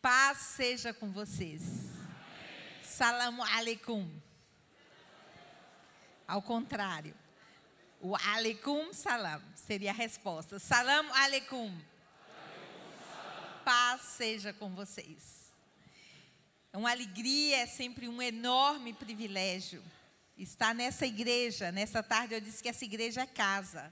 Paz seja com vocês. Salam aleikum. Ao contrário, o aleikum salam seria a resposta. Salam aleikum. Paz seja com vocês. É uma alegria, é sempre um enorme privilégio estar nessa igreja. Nessa tarde eu disse que essa igreja é casa.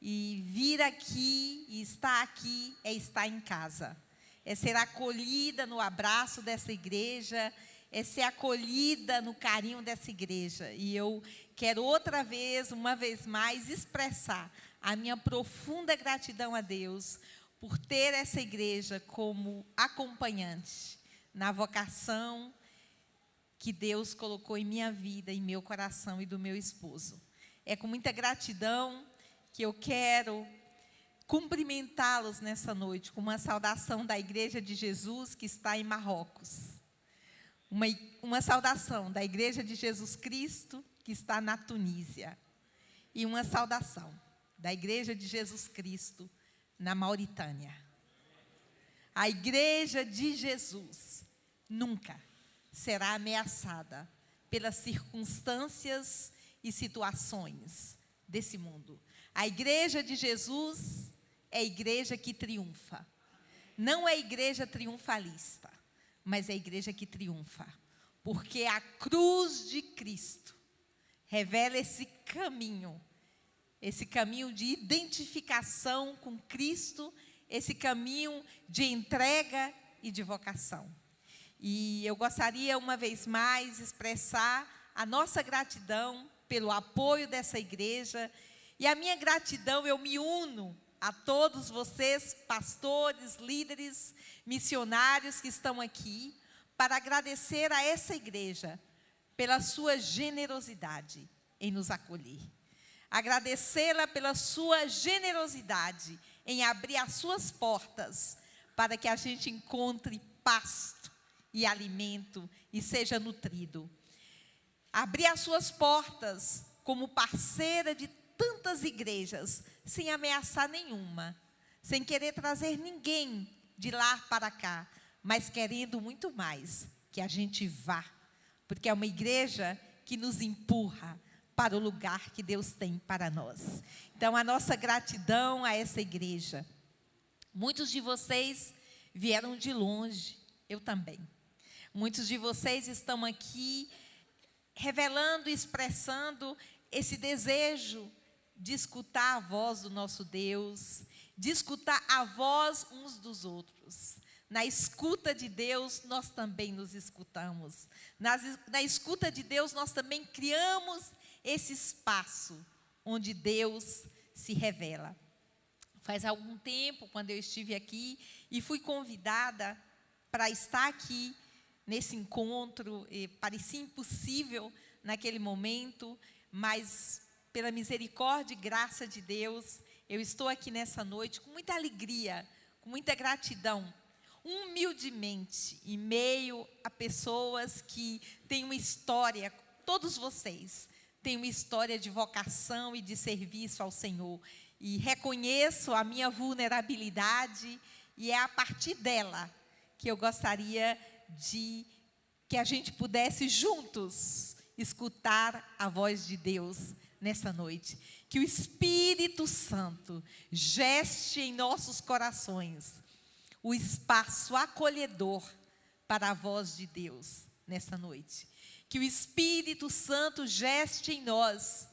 E vir aqui e estar aqui é estar em casa. É ser acolhida no abraço dessa igreja, é ser acolhida no carinho dessa igreja. E eu quero outra vez, uma vez mais, expressar a minha profunda gratidão a Deus por ter essa igreja como acompanhante na vocação que Deus colocou em minha vida, em meu coração e do meu esposo. É com muita gratidão que eu quero cumprimentá-los nessa noite com uma saudação da Igreja de Jesus que está em Marrocos. Uma saudação da Igreja de Jesus Cristo que está na Tunísia. E uma saudação da Igreja de Jesus Cristo na Mauritânia. A Igreja de Jesus nunca será ameaçada pelas circunstâncias e situações desse mundo. A Igreja de Jesus é a igreja que triunfa. Não é a igreja triunfalista, mas é a igreja que triunfa. Porque a cruz de Cristo revela esse caminho de identificação com Cristo, esse caminho de entrega e de vocação. E eu gostaria, uma vez mais, expressar a nossa gratidão pelo apoio dessa igreja. E a minha gratidão, eu me uno a todos vocês, pastores, líderes, missionários que estão aqui, para agradecer a essa igreja pela sua generosidade em nos acolher. Agradecê-la pela sua generosidade em abrir as suas portas para que a gente encontre pasto e alimento e seja nutrido. Abrir as suas portas como parceira de tantas igrejas, sem ameaçar nenhuma, sem querer trazer ninguém de lá para cá, mas querendo muito mais que a gente vá, porque é uma igreja que nos empurra para o lugar que Deus tem para nós. Então, a nossa gratidão a essa igreja. Muitos de vocês vieram de longe, eu também. Muitos de vocês estão aqui revelando e expressando esse desejo de escutar a voz do nosso Deus, de escutar a voz uns dos outros. Na escuta de Deus, nós também nos escutamos. Na escuta de Deus, nós também criamos esse espaço onde Deus se revela. Faz algum tempo, quando eu estive aqui, e fui convidada para estar aqui nesse encontro, parecia impossível naquele momento, mas pela misericórdia e graça de Deus, eu estou aqui nessa noite com muita alegria, com muita gratidão, humildemente, em meio a pessoas que têm uma história, todos vocês têm uma história de vocação e de serviço ao Senhor. E reconheço a minha vulnerabilidade, e é a partir dela que eu gostaria de que a gente pudesse juntos escutar a voz de Deus nessa noite. Que o Espírito Santo geste em nossos corações o espaço acolhedor para a voz de Deus nessa noite. Que o Espírito Santo geste em nós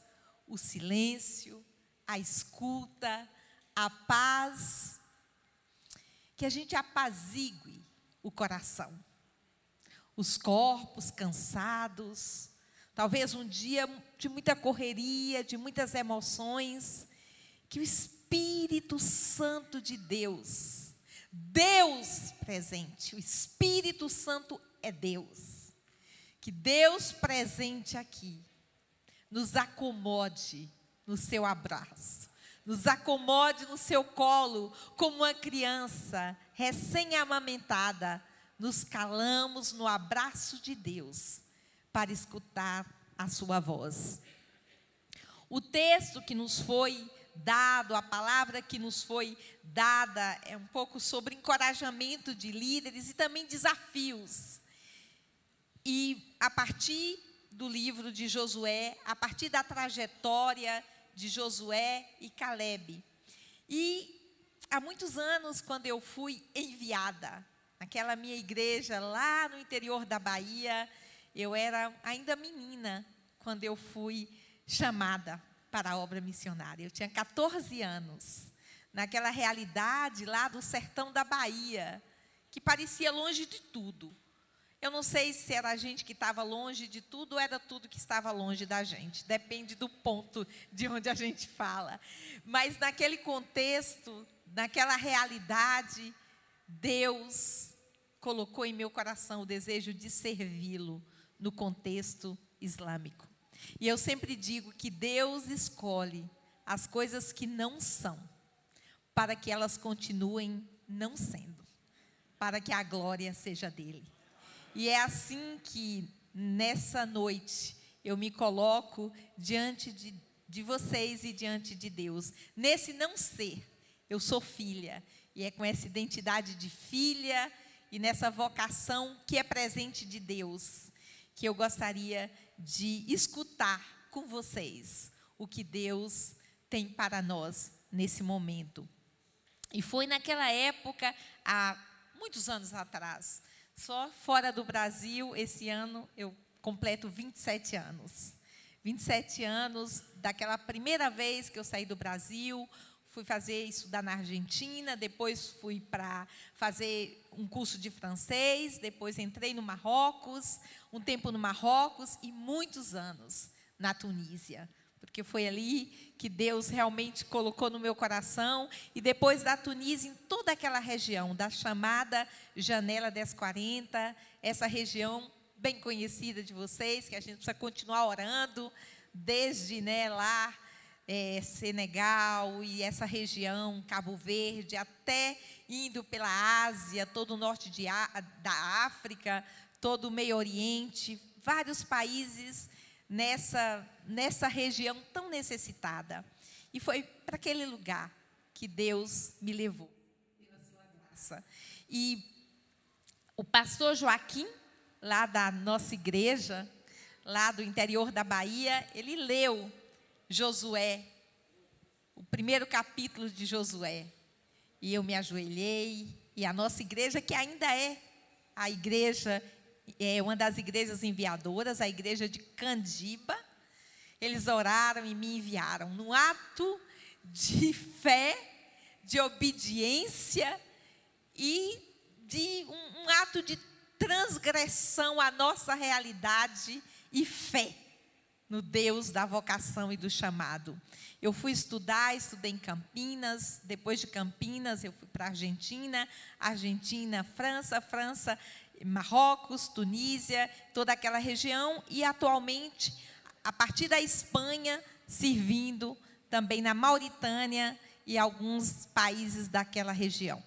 o silêncio, a escuta, a paz. Que a gente apazigue o coração. Os corpos cansados, talvez um dia de muita correria, de muitas emoções, que o Espírito Santo de Deus, Deus presente, o Espírito Santo é Deus, que Deus presente aqui, nos acomode no seu abraço, nos acomode no seu colo, como uma criança recém-amamentada, nos calamos no abraço de Deus para escutar a sua voz. O texto que nos foi dado, a palavra que nos foi dada é um pouco sobre encorajamento de líderes e também desafios. E a partir do livro de Josué, a partir da trajetória de Josué e Calebe. E há muitos anos, quando eu fui enviada, naquela minha igreja lá no interior da Bahia, eu era ainda menina quando eu fui chamada para a obra missionária. Eu tinha 14 anos, naquela realidade lá do sertão da Bahia, que parecia longe de tudo. Eu não sei se era a gente que estava longe de tudo ou era tudo que estava longe da gente. Depende do ponto de onde a gente fala. Mas naquele contexto, naquela realidade, Deus colocou em meu coração o desejo de servi-lo no contexto islâmico. E eu sempre digo que Deus escolhe as coisas que não são, para que elas continuem não sendo, para que a glória seja dele. E é assim que, nessa noite, eu me coloco diante de vocês e diante de Deus. Nesse não ser, eu sou filha. E é com essa identidade de filha e nessa vocação que é presente de Deus, que eu gostaria de escutar com vocês o que Deus tem para nós nesse momento. E foi naquela época, há muitos anos atrás, só fora do Brasil, esse ano eu completo 27 anos. 27 anos daquela primeira vez que eu saí do Brasil, fui estudar na Argentina, depois fui para fazer um curso de francês, depois entrei no Marrocos, um tempo no Marrocos e muitos anos na Tunísia. Porque foi ali que Deus realmente colocou no meu coração. E depois da Tunísia, em toda aquela região, da chamada Janela 1040, essa região bem conhecida de vocês, que a gente precisa continuar orando, desde lá, Senegal e essa região, Cabo Verde, até indo pela Ásia, todo o norte da África, todo o Meio Oriente, vários países nessa região tão necessitada. E foi para aquele lugar que Deus me levou, pela sua graça. E o pastor Joaquim, lá da nossa igreja, lá do interior da Bahia, ele leu Josué, o primeiro capítulo de Josué. E eu me ajoelhei, e a nossa igreja, que ainda é a igreja, é uma das igrejas enviadoras, a igreja de Candiba, eles oraram e me enviaram, num ato de fé, de obediência e de um ato de transgressão à nossa realidade e fé no Deus da vocação e do chamado. Eu fui estudei em Campinas, depois de Campinas eu fui para a Argentina, França, Marrocos, Tunísia, toda aquela região, e atualmente, a partir da Espanha, servindo também na Mauritânia e alguns países daquela região.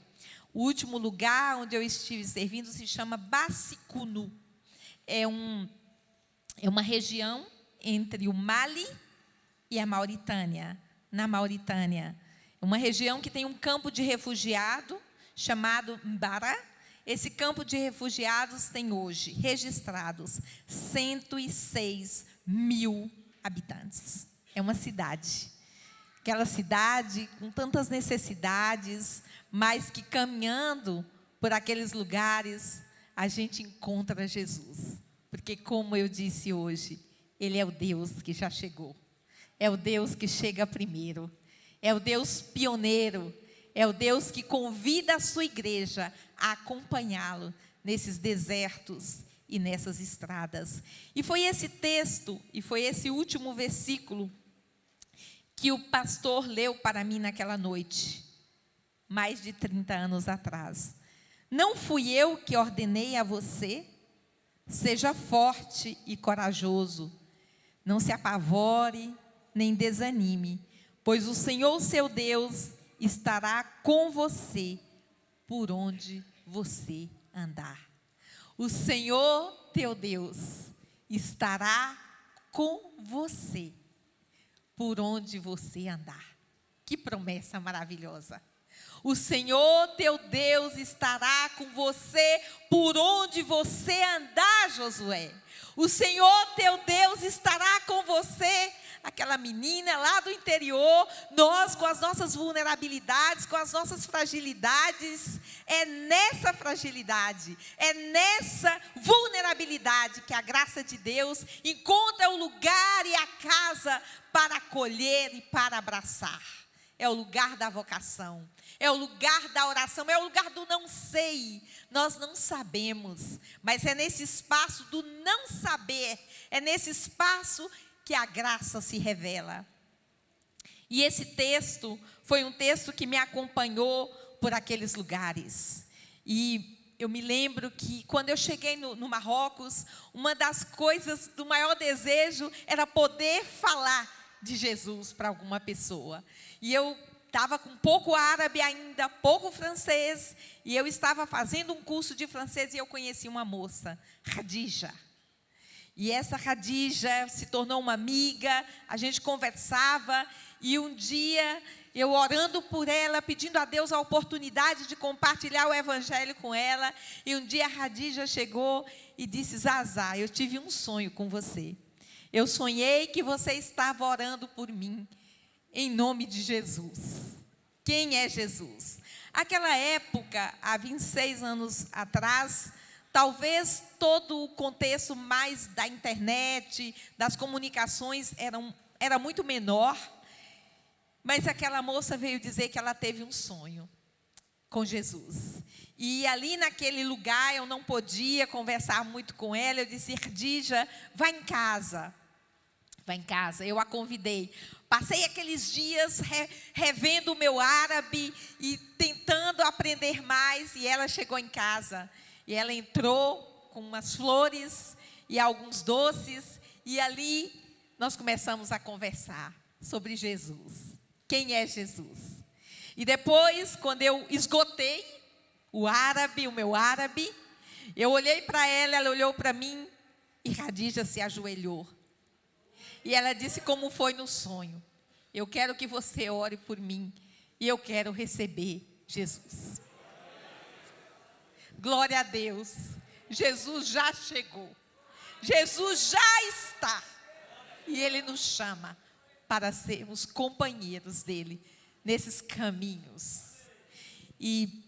O último lugar onde eu estive servindo se chama Bassicunu. É uma região entre o Mali e a Mauritânia, na Mauritânia. É uma região que tem um campo de refugiado chamado Mbara. Esse campo de refugiados tem hoje registrados 106 mil habitantes. É uma cidade. Aquela cidade com tantas necessidades, mas que caminhando por aqueles lugares, a gente encontra Jesus. Porque, como eu disse hoje, Ele é o Deus que já chegou. É o Deus que chega primeiro. É o Deus pioneiro. É o Deus que convida a sua igreja a acompanhá-lo nesses desertos e nessas estradas. E foi esse texto, e foi esse último versículo que o pastor leu para mim naquela noite, mais de 30 anos atrás. Não fui eu que ordenei a você? Seja forte e corajoso. Não se apavore, nem desanime, pois o Senhor, seu Deus, estará com você por onde você andar. O Senhor teu Deus estará com você por onde você andar. Que promessa maravilhosa. O Senhor teu Deus estará com você por onde você andar, Josué. O Senhor teu Deus estará com você. Aquela menina lá do interior, nós com as nossas vulnerabilidades, com as nossas fragilidades, é nessa fragilidade, é nessa vulnerabilidade que a graça de Deus encontra o lugar e a casa para acolher e para abraçar. É o lugar da vocação, é o lugar da oração, é o lugar do não sei. Nós não sabemos, mas é nesse espaço do não saber, é nesse espaço que a graça se revela. E esse texto foi um texto que me acompanhou por aqueles lugares. E eu me lembro que quando eu cheguei no Marrocos, uma das coisas do maior desejo era poder falar de Jesus para alguma pessoa. E eu estava com pouco árabe ainda, pouco francês, e eu estava fazendo um curso de francês e eu conheci uma moça, Khadija. E essa Khadija se tornou uma amiga, a gente conversava, e um dia, eu orando por ela, pedindo a Deus a oportunidade de compartilhar o evangelho com ela, e um dia a Khadija chegou e disse: Zazá, eu tive um sonho com você. Eu sonhei que você estava orando por mim, em nome de Jesus. Quem é Jesus? Aquela época, há 26 anos atrás, talvez todo o contexto mais da internet, das comunicações, era muito menor. Mas aquela moça veio dizer que ela teve um sonho com Jesus. E ali naquele lugar eu não podia conversar muito com ela. Eu disse: Khadija, vai em casa. Vai em casa. Eu a convidei. Passei aqueles dias revendo o meu árabe e tentando aprender mais. E ela chegou em casa. E ela entrou com umas flores e alguns doces. E ali nós começamos a conversar sobre Jesus. Quem é Jesus? E depois, quando eu esgotei o meu árabe, eu olhei para ela, ela olhou para mim e Khadija se ajoelhou. E ela disse como foi no sonho: eu quero que você ore por mim e eu quero receber Jesus. Glória a Deus. Jesus já chegou. Jesus já está. E Ele nos chama para sermos companheiros dEle nesses caminhos. E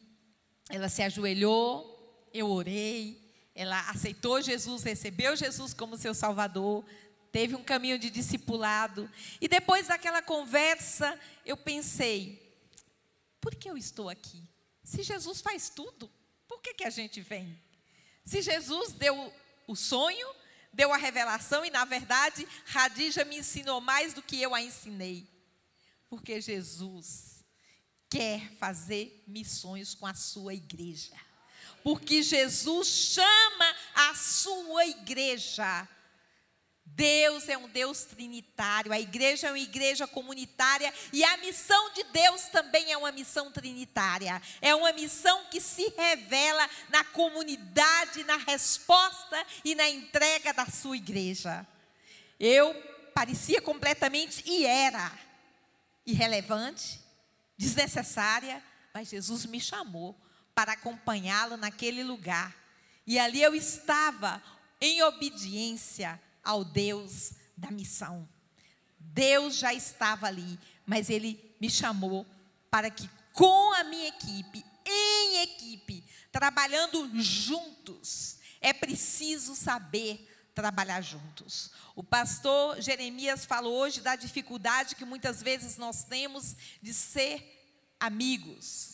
ela se ajoelhou, eu orei, ela aceitou Jesus, recebeu Jesus como seu Salvador, teve um caminho de discipulado. E depois daquela conversa, eu pensei: por que eu estou aqui? Se Jesus faz tudo, por que a gente vem? Se Jesus deu o sonho, deu a revelação, e na verdade, Khadija me ensinou mais do que eu a ensinei. Porque Jesus quer fazer missões com a sua igreja. Porque Jesus chama a sua igreja. Deus é um Deus trinitário, a igreja é uma igreja comunitária e a missão de Deus também é uma missão trinitária. É uma missão que se revela na comunidade, na resposta e na entrega da sua igreja. Eu parecia completamente, e era, irrelevante, desnecessária, mas Jesus me chamou para acompanhá-lo naquele lugar. E ali eu estava em obediência ao Deus da missão. Deus já estava ali, mas Ele me chamou para que com a minha equipe, em equipe, trabalhando juntos, é preciso saber trabalhar juntos. O pastor Jeremias falou hoje da dificuldade que muitas vezes nós temos de ser amigos,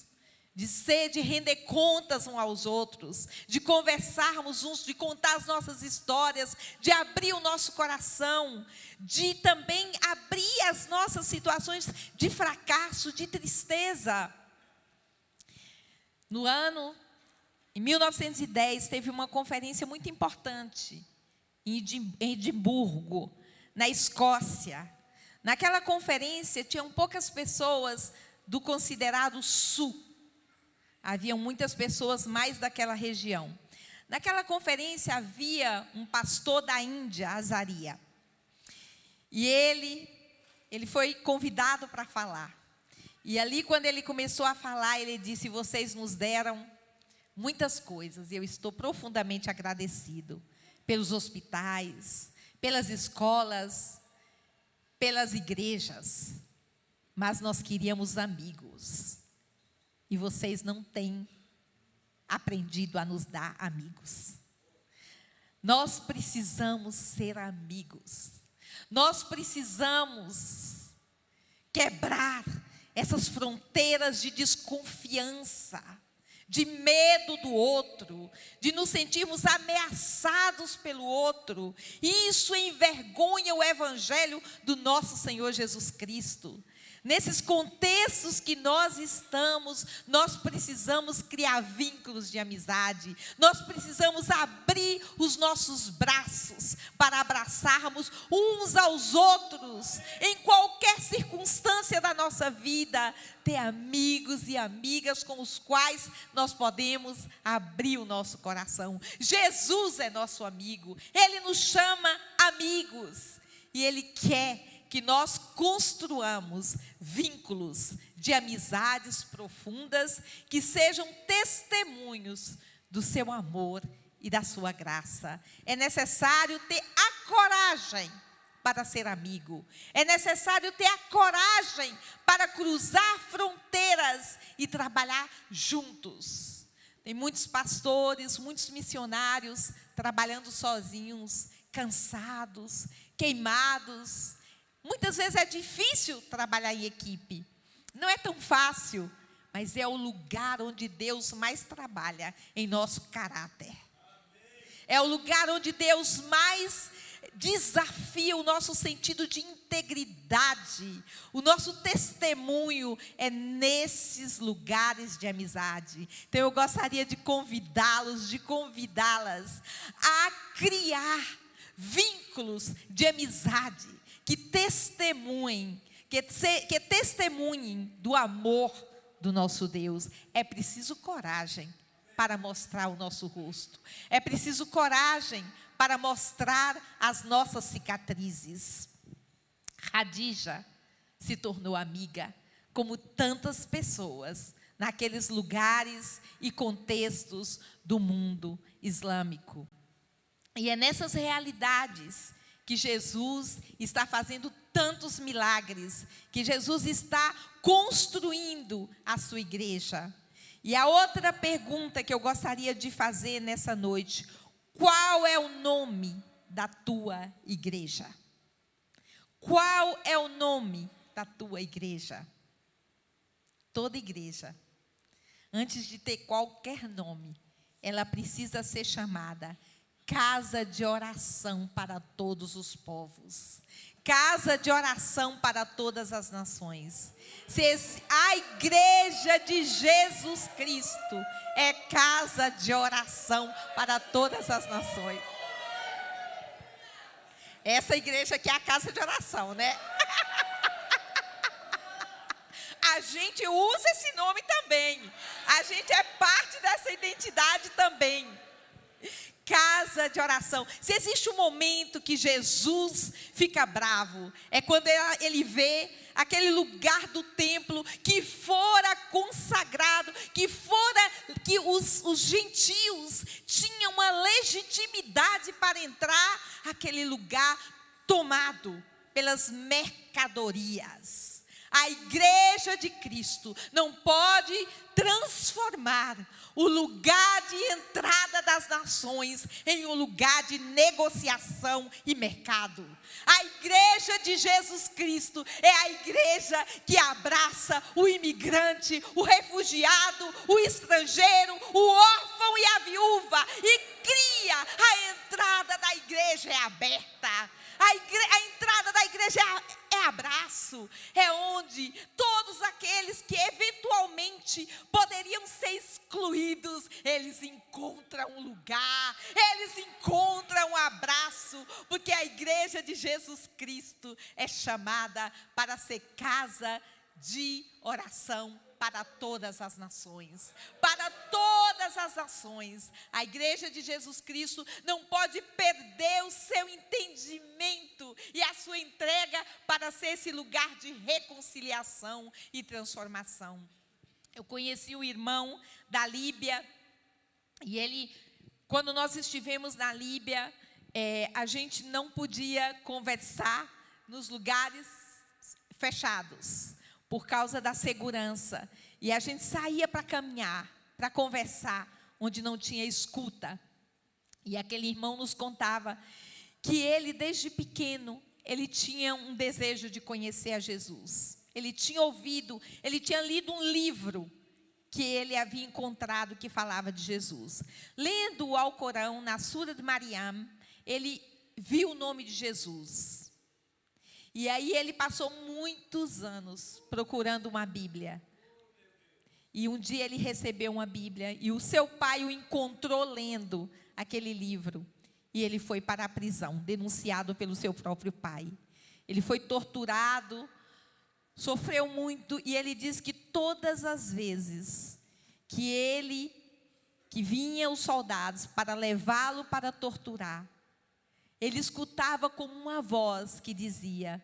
de render contas uns aos outros, de conversarmos uns, de contar as nossas histórias, de abrir o nosso coração, de também abrir as nossas situações de fracasso, de tristeza. Em 1910, teve uma conferência muito importante em Edimburgo, na Escócia. Naquela conferência, tinham poucas pessoas do considerado sul. Haviam muitas pessoas mais daquela região. Naquela conferência havia um pastor da Índia, Azaria. E ele foi convidado para falar. E ali, quando ele começou a falar, ele disse: vocês nos deram muitas coisas. E eu estou profundamente agradecido pelos hospitais, pelas escolas, pelas igrejas. Mas nós queríamos amigos. E vocês não têm aprendido a nos dar amigos. Nós precisamos ser amigos. Nós precisamos quebrar essas fronteiras de desconfiança, de medo do outro, de nos sentirmos ameaçados pelo outro. E isso envergonha o evangelho do nosso Senhor Jesus Cristo. Nesses contextos que nós estamos, nós precisamos criar vínculos de amizade. Nós precisamos abrir os nossos braços para abraçarmos uns aos outros. Em qualquer circunstância da nossa vida, ter amigos e amigas com os quais nós podemos abrir o nosso coração. Jesus é nosso amigo. Ele nos chama amigos. E Ele quer que nós construamos vínculos de amizades profundas que sejam testemunhos do seu amor e da sua graça. É necessário ter a coragem para ser amigo. É necessário ter a coragem para cruzar fronteiras e trabalhar juntos. Tem muitos pastores, muitos missionários trabalhando sozinhos, cansados, queimados. Muitas vezes é difícil trabalhar em equipe. Não é tão fácil, mas é o lugar onde Deus mais trabalha em nosso caráter. É o lugar onde Deus mais desafia o nosso sentido de integridade. O nosso testemunho é nesses lugares de amizade. Então eu gostaria de convidá-los, de convidá-las a criar vínculos de amizade que testemunhem, que testemunhem do amor do nosso Deus. É preciso coragem para mostrar o nosso rosto. É preciso coragem para mostrar as nossas cicatrizes. Khadija se tornou amiga, como tantas pessoas, naqueles lugares e contextos do mundo islâmico. E é nessas realidades que Jesus está fazendo tantos milagres, que Jesus está construindo a sua igreja. E a outra pergunta que eu gostaria de fazer nessa noite: qual é o nome da tua igreja? Qual é o nome da tua igreja? Toda igreja, antes de ter qualquer nome, ela precisa ser chamada Casa de Oração para todos os povos. Casa de oração para todas as nações. A igreja de Jesus Cristo é casa de oração para todas as nações. Essa igreja aqui é a casa de oração, né? A gente usa esse nome também. A gente é parte dessa identidade também. Casa de oração. Se existe um momento que Jesus fica bravo, é quando ele vê aquele lugar do templo que fora consagrado, que os gentios tinham uma legitimidade para entrar, aquele lugar tomado pelas mercadorias. A igreja de Cristo não pode transformar o lugar de entrada das nações em um lugar de negociação e mercado. A igreja de Jesus Cristo é a igreja que abraça o imigrante, o refugiado, o estrangeiro, o órfão e a viúva, e cria a entrada da igreja é aberta. A entrada da igreja é abraço, é onde todos aqueles que eventualmente poderiam ser excluídos, eles encontram um lugar, eles encontram um abraço, porque a igreja de Jesus Cristo é chamada para ser casa de oração para todas as nações, para todas todas as nações. A igreja de Jesus Cristo não pode perder o seu entendimento e a sua entrega para ser esse lugar de reconciliação e transformação. Eu conheci o irmão da Líbia e ele, quando nós estivemos na Líbia, a gente não podia conversar nos lugares fechados por causa da segurança. E a gente saía para caminhar, para conversar, onde não tinha escuta. E aquele irmão nos contava que ele, desde pequeno, ele tinha um desejo de conhecer a Jesus. Ele tinha ouvido, ele tinha lido um livro que ele havia encontrado que falava de Jesus. Lendo o Alcorão, na Sura de Mariam, ele viu o nome de Jesus. E aí ele passou muitos anos procurando uma Bíblia. E um dia ele recebeu uma Bíblia e o seu pai o encontrou lendo aquele livro. E ele foi para a prisão, denunciado pelo seu próprio pai. Ele foi torturado, sofreu muito, e ele diz que todas as vezes que vinham os soldados para levá-lo para torturar, ele escutava como uma voz que dizia: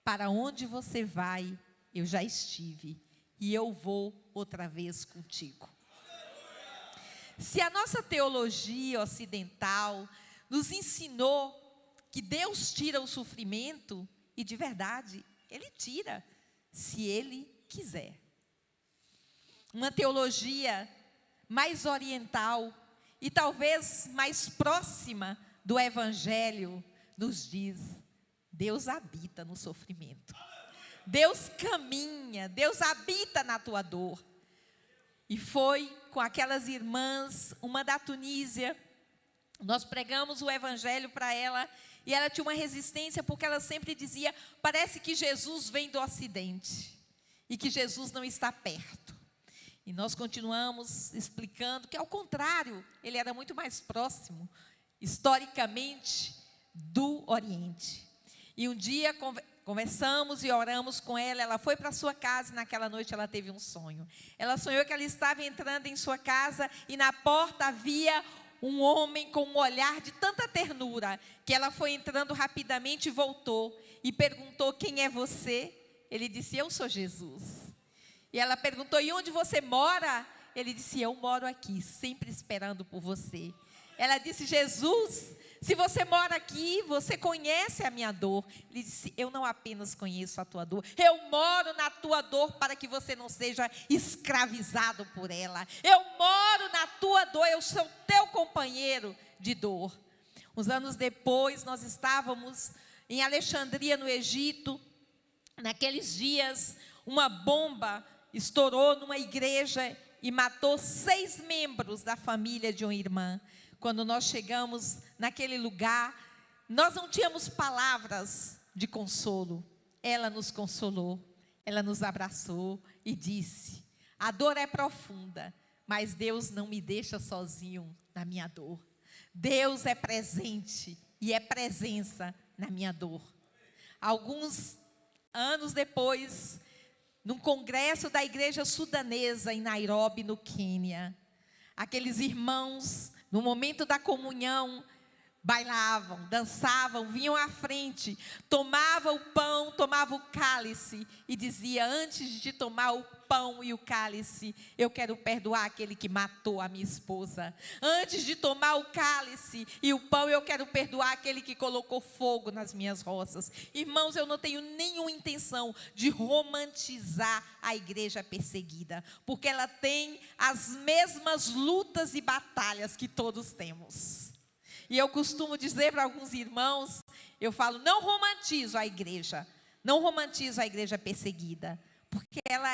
para onde você vai, eu já estive, e eu vou outra vez contigo. Se a nossa teologia ocidental nos ensinou que Deus tira o sofrimento, e de verdade, Ele tira, se Ele quiser. Uma teologia mais oriental e talvez mais próxima do Evangelho nos diz: Deus habita no sofrimento. Deus caminha, Deus habita na tua dor. E foi com aquelas irmãs, uma da Tunísia, nós pregamos o Evangelho para ela, e ela tinha uma resistência, porque ela sempre dizia: parece que Jesus vem do Ocidente, e que Jesus não está perto. E nós continuamos explicando que, ao contrário, ele era muito mais próximo, historicamente, do Oriente. E um dia conversamos e oramos com ela. Ela foi para a sua casa e naquela noite ela teve um sonho. Ela sonhou que ela estava entrando em sua casa e na porta havia um homem com um olhar de tanta ternura, que ela foi entrando rapidamente e voltou. E perguntou: quem é você? Ele disse: eu sou Jesus. E ela perguntou: e onde você mora? Ele disse: eu moro aqui, sempre esperando por você. Ela disse: Jesus, se você mora aqui, você conhece a minha dor. Ele disse: eu não apenas conheço a tua dor, eu moro na tua dor para que você não seja escravizado por ela. Eu moro na tua dor, eu sou teu companheiro de dor. Uns anos depois, nós estávamos em Alexandria, no Egito. Naqueles dias, uma bomba estourou numa igreja e matou 6 membros da família de uma irmã. Quando nós chegamos naquele lugar, nós não tínhamos palavras de consolo. Ela nos consolou, ela nos abraçou e disse: a dor é profunda, mas Deus não me deixa sozinho na minha dor. Deus é presente e é presença na minha dor. Alguns anos depois, num congresso da igreja sudanesa em Nairobi, no Quênia, aqueles irmãos, no momento da comunhão, bailavam, dançavam, vinham à frente, tomavam o pão, tomavam o cálice e dizia: antes de tomar o pão e o cálice, eu quero perdoar aquele que matou a minha esposa. Antes de tomar o cálice e o pão, eu quero perdoar aquele que colocou fogo nas minhas roças. Irmãos, eu não tenho nenhuma intenção de romantizar a igreja perseguida, porque ela tem as mesmas lutas e batalhas que todos temos. E eu costumo dizer para alguns irmãos, eu falo: não romantizo a igreja, não romantizo a igreja perseguida, porque ela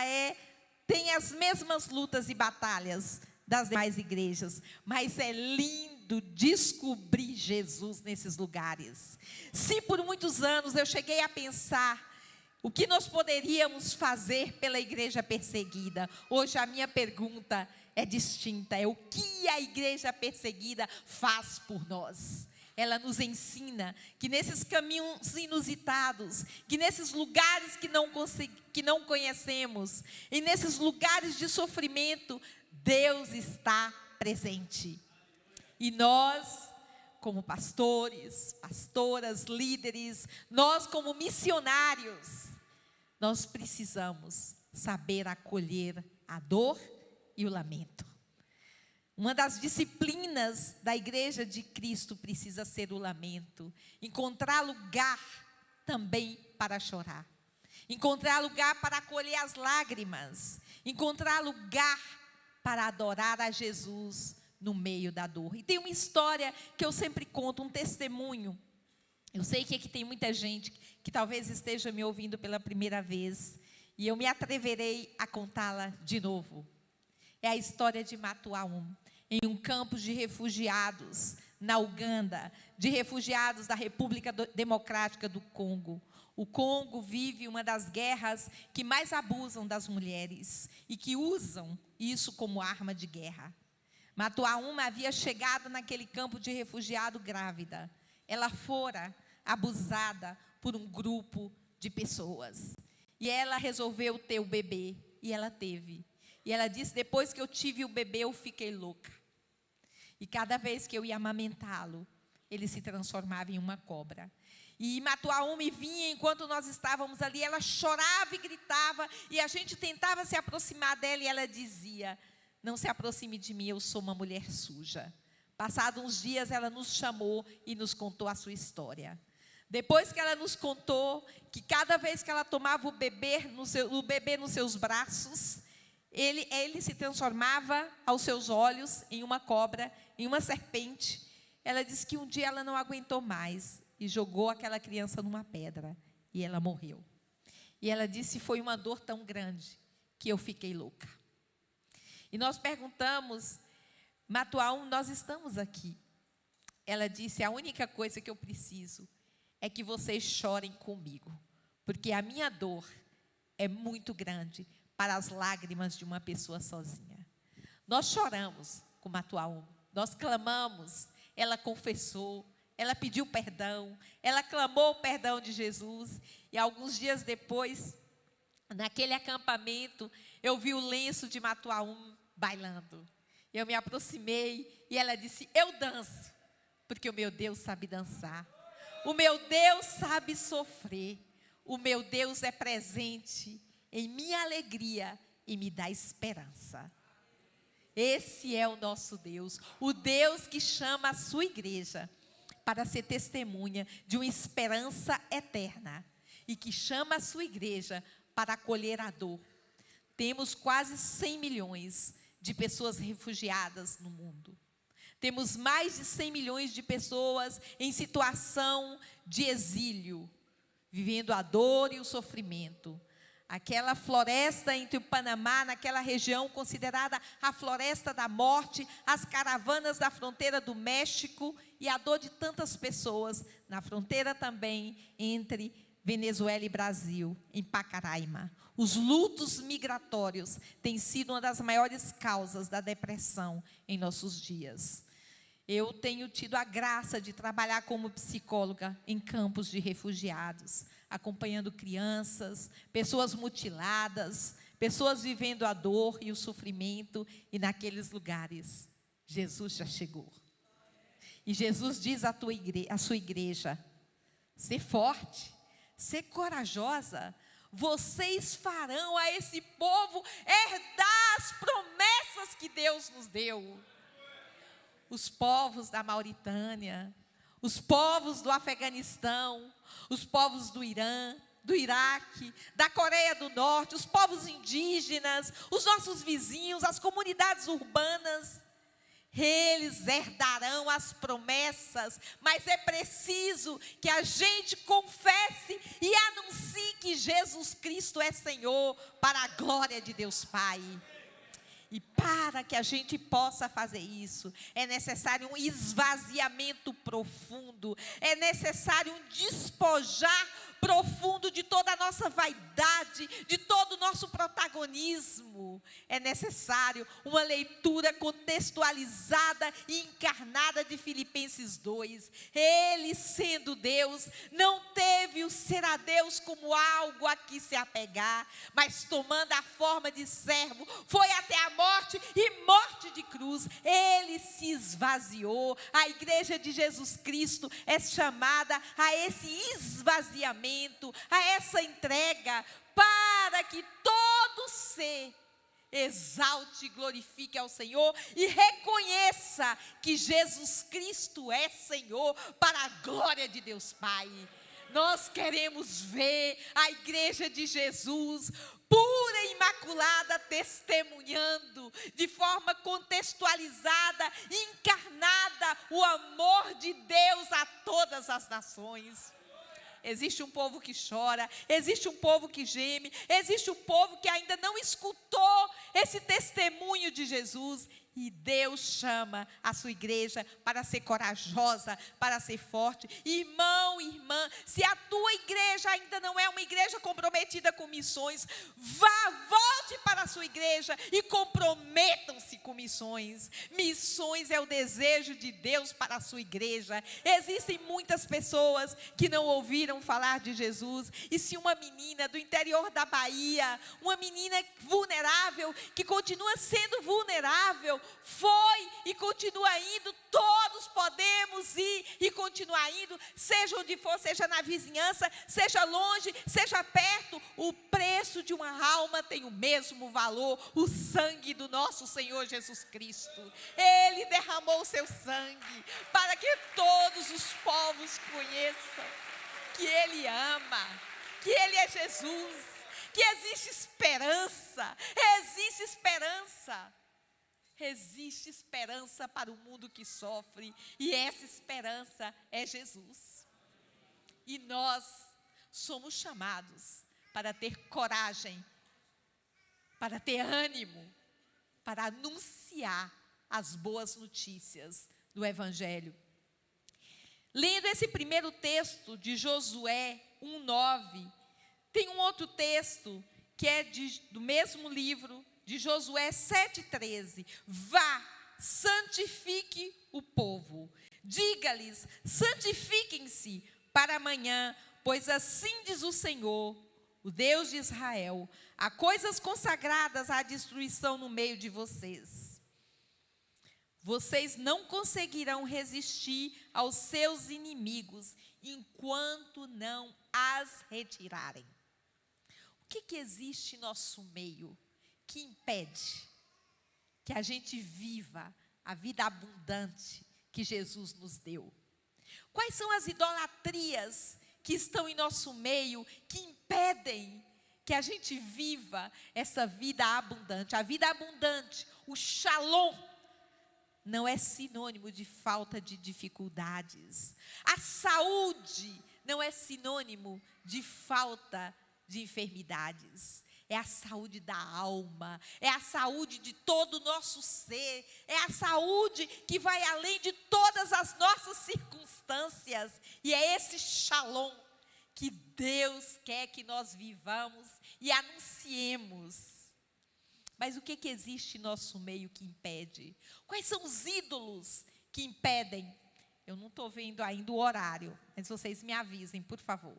tem as mesmas lutas e batalhas das demais igrejas, mas é lindo descobrir Jesus nesses lugares. Se por muitos anos eu cheguei a pensar o que nós poderíamos fazer pela igreja perseguida, hoje a minha pergunta é distinta: é o que a igreja perseguida faz por nós. Ela nos ensina que nesses caminhos inusitados, que nesses lugares que não conhecemos, e nesses lugares de sofrimento, Deus está presente. E nós, como pastores, pastoras, líderes, nós como missionários, nós precisamos saber acolher a dor e o lamento. Uma das disciplinas da Igreja de Cristo precisa ser o lamento. Encontrar lugar também para chorar. Encontrar lugar para acolher as lágrimas. Encontrar lugar para adorar a Jesus no meio da dor. E tem uma história que eu sempre conto, um testemunho. Eu sei que aqui tem muita gente que talvez esteja me ouvindo pela primeira vez. E eu me atreverei a contá-la de novo. É a história de Matuaum, em um campo de refugiados na Uganda, de refugiados da República Democrática do Congo. O Congo vive uma das guerras que mais abusam das mulheres e que usam isso como arma de guerra. Matuaum havia chegado naquele campo de refugiado grávida. Ela fora abusada por um grupo de pessoas. E ela resolveu ter o bebê, e ela teve. E ela disse, depois que eu tive o bebê, eu fiquei louca. E cada vez que eu ia amamentá-lo, ele se transformava em uma cobra. E Matuaum me vinha, enquanto nós estávamos ali, ela chorava e gritava, e a gente tentava se aproximar dela, e ela dizia, não se aproxime de mim, eu sou uma mulher suja. Passados uns dias, ela nos chamou e nos contou a sua história. Depois que ela nos contou que cada vez que ela tomava o bebê nos seus braços, ele se transformava aos seus olhos em uma cobra, em uma serpente. Ela disse que um dia ela não aguentou mais e jogou aquela criança numa pedra e ela morreu. E ela disse, foi uma dor tão grande que eu fiquei louca. E nós perguntamos, Matuaum, nós estamos aqui. Ela disse, a única coisa que eu preciso é que vocês chorem comigo, porque a minha dor é muito grande para as lágrimas de uma pessoa sozinha. Nós choramos com Matuaum, nós clamamos, ela confessou, ela pediu perdão, ela clamou o perdão de Jesus, e alguns dias depois, naquele acampamento, eu vi o lenço de Matuaum bailando. Eu me aproximei e ela disse, eu danço, porque o meu Deus sabe dançar. O meu Deus sabe sofrer. O meu Deus é presente em minha alegria e me dá esperança. Esse é o nosso Deus, o Deus que chama a sua igreja para ser testemunha de uma esperança eterna e que chama a sua igreja para acolher a dor. Temos quase 100 milhões de pessoas refugiadas no mundo. Temos mais de 100 milhões de pessoas em situação de exílio, vivendo a dor e o sofrimento. Aquela floresta entre o Panamá, naquela região considerada a floresta da morte, as caravanas da fronteira do México e a dor de tantas pessoas na fronteira também entre Venezuela e Brasil, em Pacaraima. Os lutos migratórios têm sido uma das maiores causas da depressão em nossos dias. Eu tenho tido a graça de trabalhar como psicóloga em campos de refugiados, acompanhando crianças, pessoas mutiladas, pessoas vivendo a dor e o sofrimento, e naqueles lugares, Jesus já chegou. E Jesus diz à sua igreja, ser forte, ser corajosa, vocês farão a esse povo herdar as promessas que Deus nos deu. Os povos da Mauritânia, os povos do Afeganistão, os povos do Irã, do Iraque, da Coreia do Norte, os povos indígenas, os nossos vizinhos, as comunidades urbanas, eles herdarão as promessas, mas é preciso que a gente confesse e anuncie que Jesus Cristo é Senhor, para a glória de Deus Pai. E para que a gente possa fazer isso, é necessário um esvaziamento profundo, é necessário um despojar profundo de toda a nossa vaidade, de todo o nosso protagonismo. É necessário uma leitura contextualizada e encarnada de Filipenses 2. Ele, sendo Deus, não teve viu ser a Deus como algo a que se apegar, mas tomando a forma de servo, foi até a morte e morte de cruz. Ele se esvaziou. A igreja de Jesus Cristo é chamada a esse esvaziamento, a essa entrega, para que todo ser exalte e glorifique ao Senhor e reconheça que Jesus Cristo é Senhor, para a glória de Deus Pai. Nós queremos ver a igreja de Jesus pura e imaculada, testemunhando de forma contextualizada, encarnada, o amor de Deus a todas as nações. Existe um povo que chora, existe um povo que geme, existe um povo que ainda não escutou esse testemunho de Jesus. E Deus chama a sua igreja para ser corajosa, para ser forte. Irmão, irmã, se a tua igreja ainda não é uma igreja comprometida com missões, volte para a sua igreja e comprometam-se com missões. Missões é o desejo de Deus para a sua igreja. Existem muitas pessoas que não ouviram falar de Jesus. E se uma menina do interior da Bahia, uma menina vulnerável, que continua sendo vulnerável, foi e continua indo, todos podemos ir e continuar indo, seja onde for, seja na vizinhança, seja longe, seja perto. O preço de uma alma tem o mesmo valor, o sangue do nosso Senhor Jesus Cristo. Ele derramou o seu sangue para que todos os povos conheçam que Ele ama, que Ele é Jesus, que existe esperança, existe esperança. Existe esperança para o mundo que sofre, e essa esperança é Jesus. E nós somos chamados para ter coragem, para ter ânimo, para anunciar as boas notícias do Evangelho. Lendo esse primeiro texto de Josué 1:9, tem um outro texto que é do mesmo livro, de Josué 7:13, vá, santifique o povo, diga-lhes, santifiquem-se para amanhã, pois assim diz o Senhor, o Deus de Israel, há coisas consagradas à destruição no meio de vocês. Vocês não conseguirão resistir aos seus inimigos, enquanto não as retirarem. O que existe em nosso meio que impede que a gente viva a vida abundante que Jesus nos deu? Quais são as idolatrias que estão em nosso meio que impedem que a gente viva essa vida abundante? A vida abundante, o shalom, não é sinônimo de falta de dificuldades. A saúde não é sinônimo de falta de enfermidades. É a saúde da alma, é a saúde de todo o nosso ser, é a saúde que vai além de todas as nossas circunstâncias. E é esse shalom que Deus quer que nós vivamos e anunciemos. Mas o que existe em nosso meio que impede? Quais são os ídolos que impedem? Eu não estou vendo ainda o horário, mas vocês me avisem, por favor.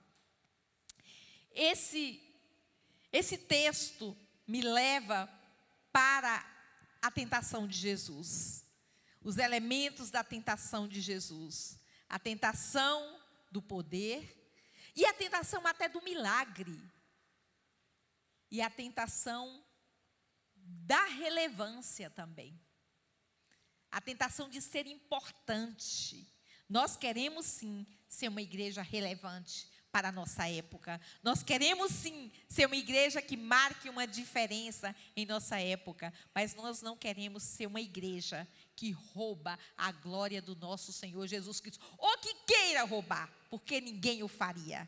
Esse texto me leva para a tentação de Jesus. Os elementos da tentação de Jesus. A tentação do poder e a tentação até do milagre. E a tentação da relevância também. A tentação de ser importante. Nós queremos sim ser uma igreja relevante para a nossa época. Nós queremos sim ser uma igreja que marque uma diferença em nossa época, mas nós não queremos ser uma igreja que rouba a glória do nosso Senhor Jesus Cristo, ou que queira roubar, porque ninguém o faria.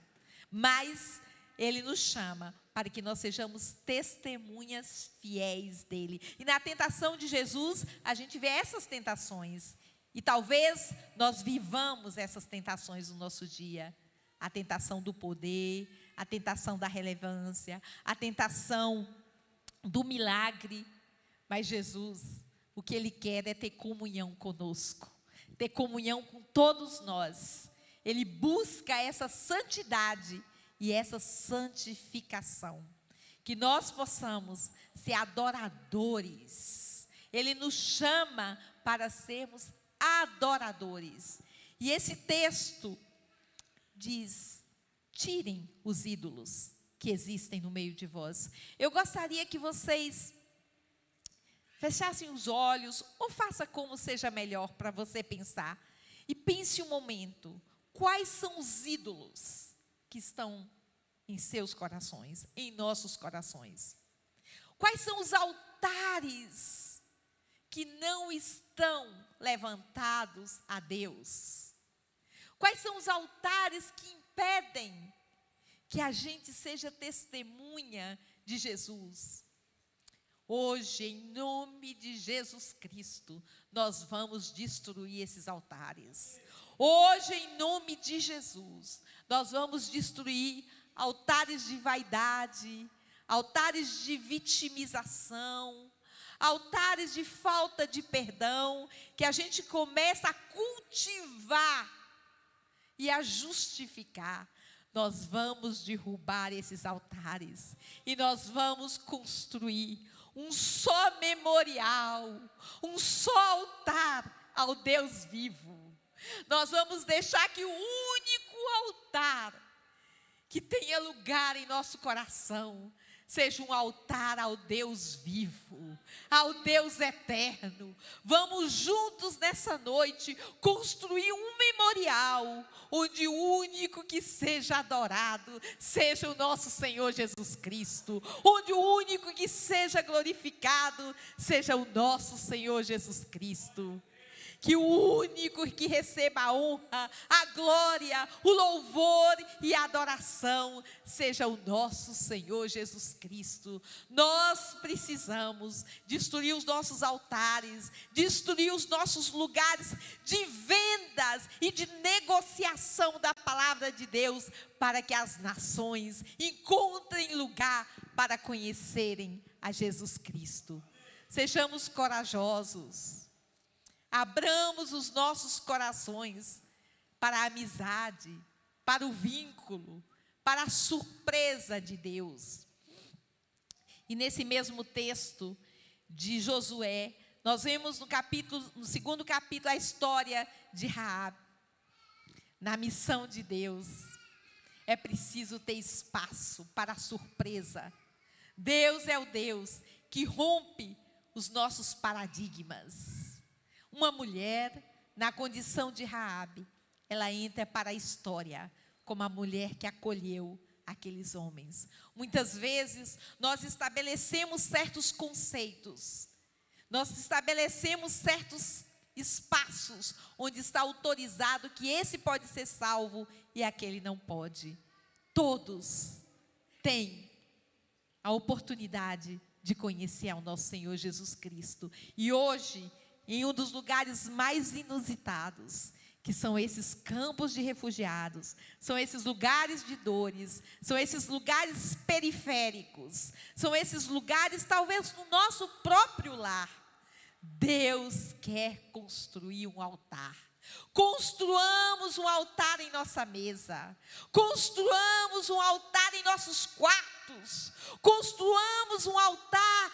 Mas Ele nos chama para que nós sejamos testemunhas fiéis dEle. E na tentação de Jesus, a gente vê essas tentações. E talvez nós vivamos essas tentações no nosso dia. A tentação do poder, a tentação da relevância, a tentação do milagre. Mas Jesus, o que Ele quer é ter comunhão conosco, ter comunhão com todos nós. ele busca essa santidade e essa santificação. Que nós possamos ser adoradores. Ele nos chama para sermos adoradores. E esse texto diz: tirem os ídolos que existem no meio de vós. Eu gostaria que vocês fechassem os olhos, ou faça como seja melhor para você pensar. E pense um momento, quais são os ídolos que estão em seus corações, em nossos corações? Quais são os altares que não estão levantados a Deus? Quais são os altares que impedem que a gente seja testemunha de Jesus? Hoje, em nome de Jesus Cristo, nós vamos destruir esses altares. Hoje, em nome de Jesus, nós vamos destruir altares de vaidade, altares de vitimização, altares de falta de perdão, que a gente começa a cultivar e a justificar. Nós vamos derrubar esses altares e nós vamos construir um só memorial, um só altar ao Deus vivo. Nós vamos deixar que o único altar que tenha lugar em nosso coração seja um altar ao Deus vivo, ao Deus eterno. Vamos juntos nessa noite construir um memorial, onde o único que seja adorado seja o nosso Senhor Jesus Cristo, onde o único que seja glorificado seja o nosso Senhor Jesus Cristo. Que o único que receba a honra, a glória, o louvor e a adoração seja o nosso Senhor Jesus Cristo. Nós precisamos destruir os nossos altares, destruir os nossos lugares de vendas e de negociação da palavra de Deus, para que as nações encontrem lugar para conhecerem a Jesus Cristo. Sejamos corajosos. Abramos os nossos corações para a amizade, para o vínculo, para a surpresa de Deus. E nesse mesmo texto de Josué, nós vemos no segundo capítulo, a história de Raabe. Na missão de Deus, é preciso ter espaço para a surpresa. Deus é o Deus que rompe os nossos paradigmas. Uma mulher, na condição de Raabe, ela entra para a história como a mulher que acolheu aqueles homens. Muitas vezes, nós estabelecemos certos conceitos, nós estabelecemos certos espaços onde está autorizado que esse pode ser salvo e aquele não pode. Todos têm a oportunidade de conhecer ao nosso Senhor Jesus Cristo. E hoje, em um dos lugares mais inusitados, que são esses campos de refugiados, são esses lugares de dores, são esses lugares periféricos, são esses lugares talvez no nosso próprio lar. Deus quer construir um altar. Construamos um altar em nossa mesa, construamos um altar em nossos quartos, construamos um altar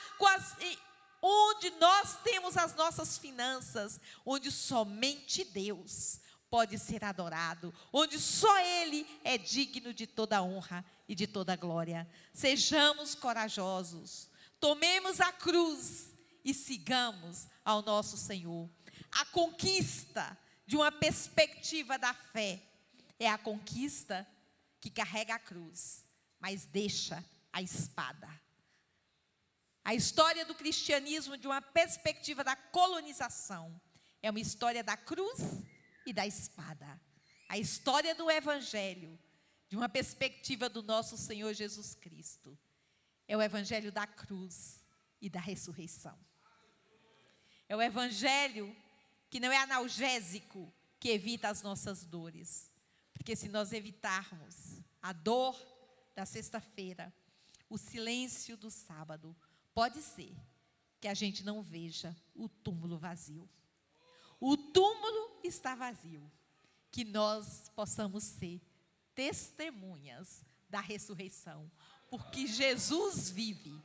onde nós temos as nossas finanças, onde somente Deus pode ser adorado, onde só Ele é digno de toda honra e de toda glória. Sejamos corajosos, tomemos a cruz e sigamos ao nosso Senhor. A conquista de uma perspectiva da fé é a conquista que carrega a cruz, mas deixa a espada. A história do cristianismo, de uma perspectiva da colonização, é uma história da cruz e da espada. A história do evangelho, de uma perspectiva do nosso Senhor Jesus Cristo, é o evangelho da cruz e da ressurreição. É o evangelho que não é analgésico, que evita as nossas dores. Porque se nós evitarmos a dor da sexta-feira, o silêncio do sábado, pode ser que a gente não veja o túmulo vazio. O túmulo está vazio. que nós possamos ser testemunhas da ressurreição, porque Jesus vive.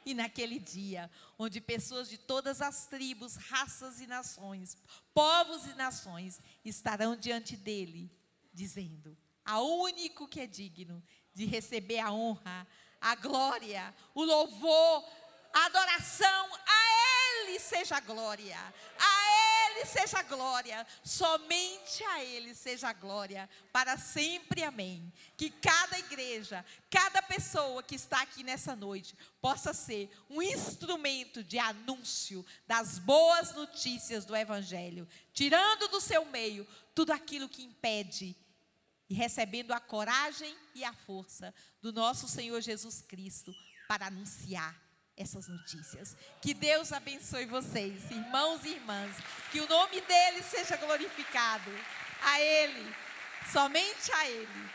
E naquele dia, onde pessoas de todas as tribos, raças e nações, povos e nações, estarão diante dele, dizendo: ao único que é digno de receber a honra, a glória, o louvor, a adoração, a ele seja a glória, a ele seja a glória, somente a ele seja a glória, para sempre, amém. Que cada igreja, cada pessoa que está aqui nessa noite, possa ser um instrumento de anúncio das boas notícias do Evangelho, tirando do seu meio tudo aquilo que impede, e recebendo a coragem e a força do nosso Senhor Jesus Cristo para anunciar essas notícias. Que Deus abençoe vocês, irmãos e irmãs, que o nome dele seja glorificado. A ele, somente a ele,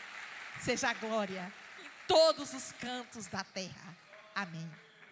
seja a glória em todos os cantos da terra. Amém.